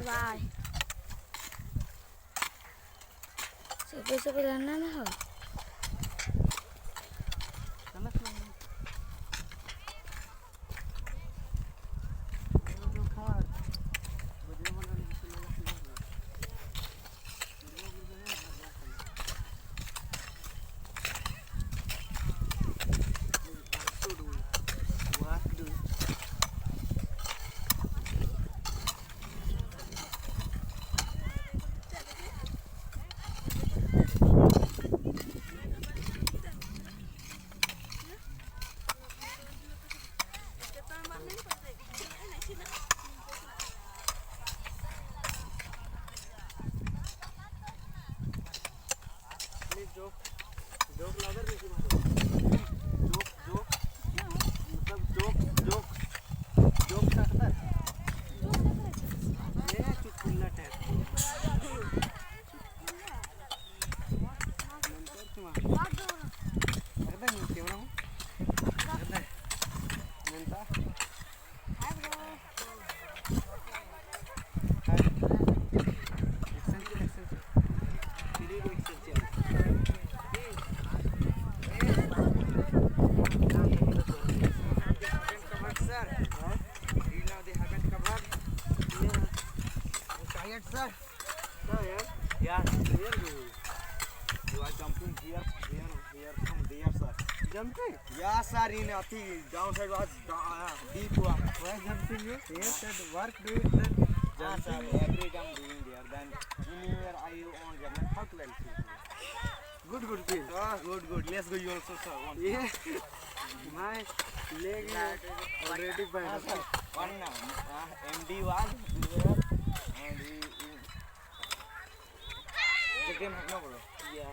Bye. Sampai lana na ho. Sir. No, yeah. Here you are jumping here, from there, sir. Jumping? Yeah, sir. In the downside was deep. Why jumping you? Here said work do it then. Yeah, sir. Every time doing there. Then anywhere I on German, how to help you? Good feel. Good. Let's go. You also, sir. Yeah. My leg is already bad. One MD was there and he no bro. Yeah.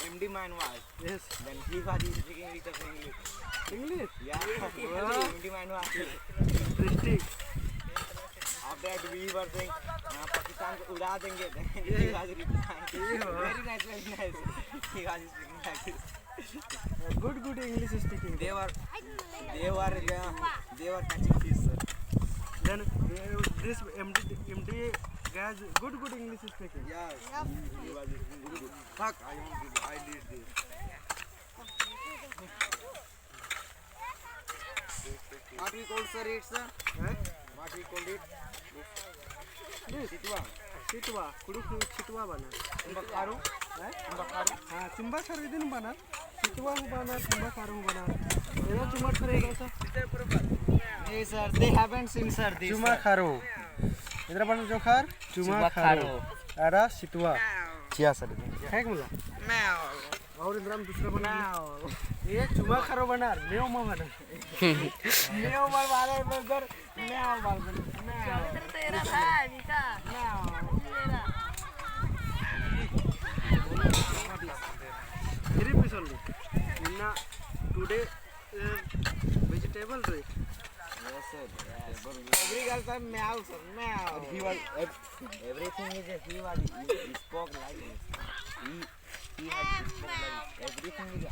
MD man was. Yes. Then he was speaking with us English. English? Yeah. Wow. MD man was. Interesting. After that we were saying Pakistan ko उड़ा देंगे. He was replying. Very nice. He was speaking like this. Good English speaking. They were catching fish, sir. Then this MD guys good English speaking. Yeah. He was good. Fuck, I did this. What we call sir it, sir? What we called it? This Chitwa. Kurukh Chitwa bana. Chumba Karu. हाँ चुम्बा खारू इधर बना चितवा हूँ बना चुम्बा खारू हूँ बना ये चुम्बा खारू ऐसा Hey sir, they haven't seen sir this. Chumba खारू इधर बना जो खार चुम्बा खारू अरा चितवा क्या सर? है क्या मुला Meow. और इधर हम दूसरा बना ये चुम्बा खारू बना मेव माँ बना मेव मार वाले बंदर मेव मार मेव तेरा था निका very fish only inna today vegetable right Yes sir. Every girl said meow sir meow. He was everything is he spoke like this. He had spoke like everything is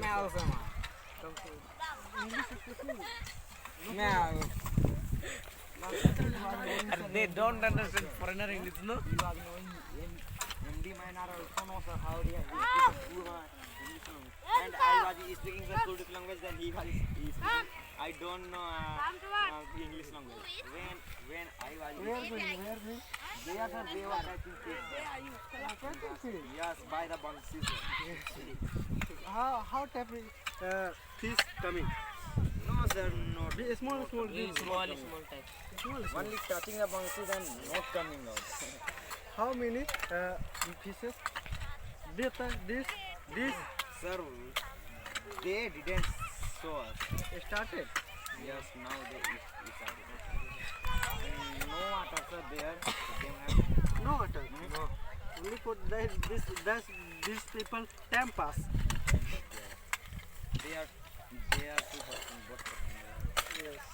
meow sir. Meow. They don't understand foreigner English, no? You are knowing MD minor also knows how they are English language. And I was speaking the Kurukh language, then he was speaking. I don't know English language. When I was they were catching fish. Yes, by the bounces. how type fish coming No sir, not. small type. Only touching the bounces and not coming out. how many fishes this Sir, they didn't show us. started Yes, now they started. No water sir there. They have no water no. only for these people time pass They are 2%, both person. yes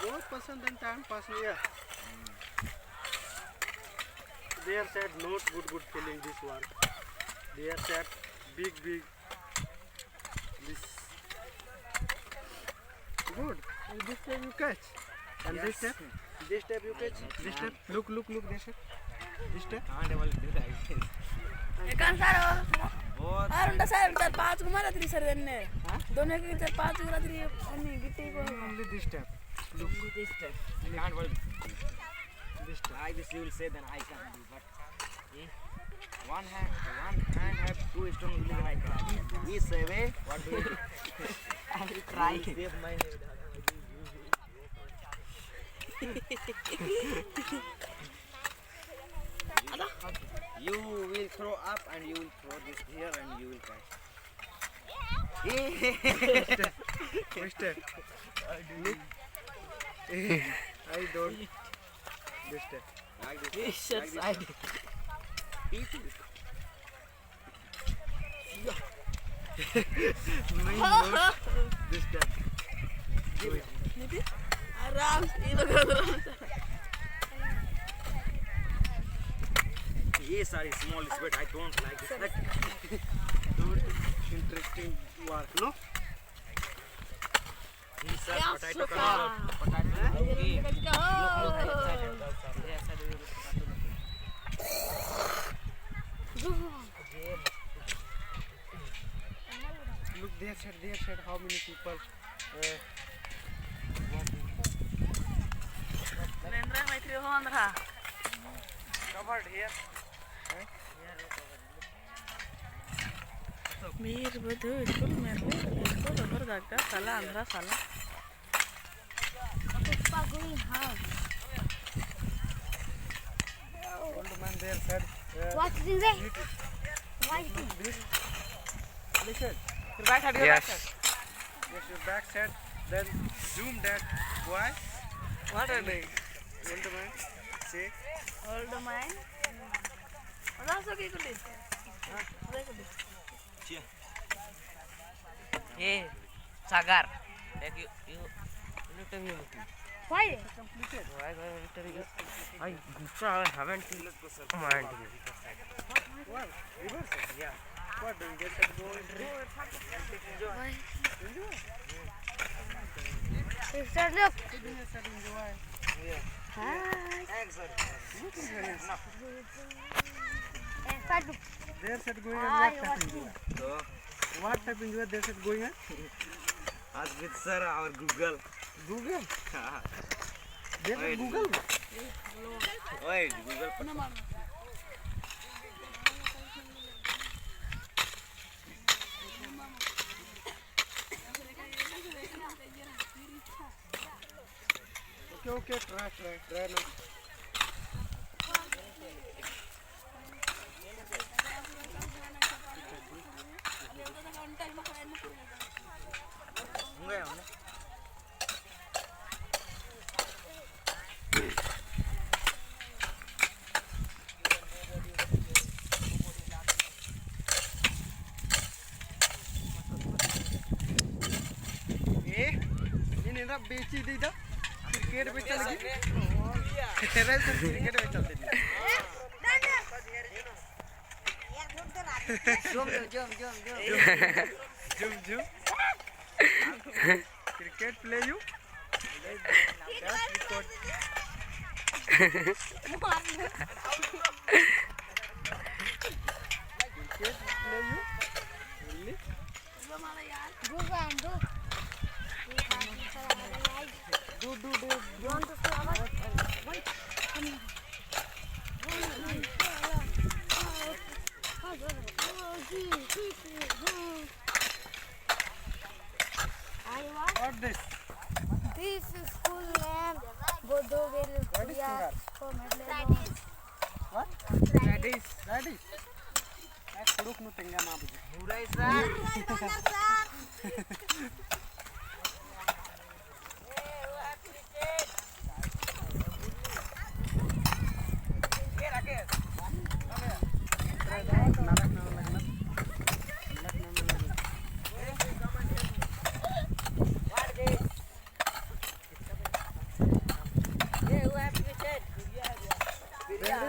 both person then time pass here they are said not good feeling this work they are said big this good this time you catch And this step you catch. This step. Look. This step. This step. Can't able to do that. एकान सारो बहुत और उनका सारो चार पांच को मारा तेरी सर देने दोनों के चार पांच को तेरी अन्य गिट्टी को Only this step. look this step. You can't able to do. This step. Like this you will say then I can do, but one hand have two strong illegal I can. He say way, what do you do? I will try. Save my head. You will throw up and you will throw this here and you will catch. Which step? Look. I don't. This step. Like this. Shit side This step. नीति आराम से ये लोग आराम से Yes, sorry, small is but I don't like this. Like, Don't interesting work, no? he said Yeah, potato super. control. Potato. Okay. Look, Look there said how many people Narendra मैत्री हो अंदर covered here. Mir Badhu school मेरे इसको लहर दागा साला अंदर साला पुष्पा गुई हाँ Old man there said what is it listen. your back side Yes, your back said then zoom that boy. what are they Old man say old man allow सके कुली ये sagar. Like you interview me. why I haven't mind. what reverse it, yeah. What do you get that go sister look enjoy. hi Thanks, sir. There said going Hi, and what type enjoy. So, What type enjoy there said going and ask with sir our Google. Google. There said Google. Wait, Google. Okay, try now. गया हमने. इन्हें बेची दी था cricket में चल गई cricket में चल दी Zoom. Cricket play you? That's record. Cricket play you? Really? Do. What this? This is school name Dhumkuiya Merle What? Ladies. Kurukh nu tenga na buje. Murai sir.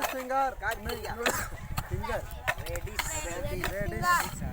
Finger. Finger. Ladies.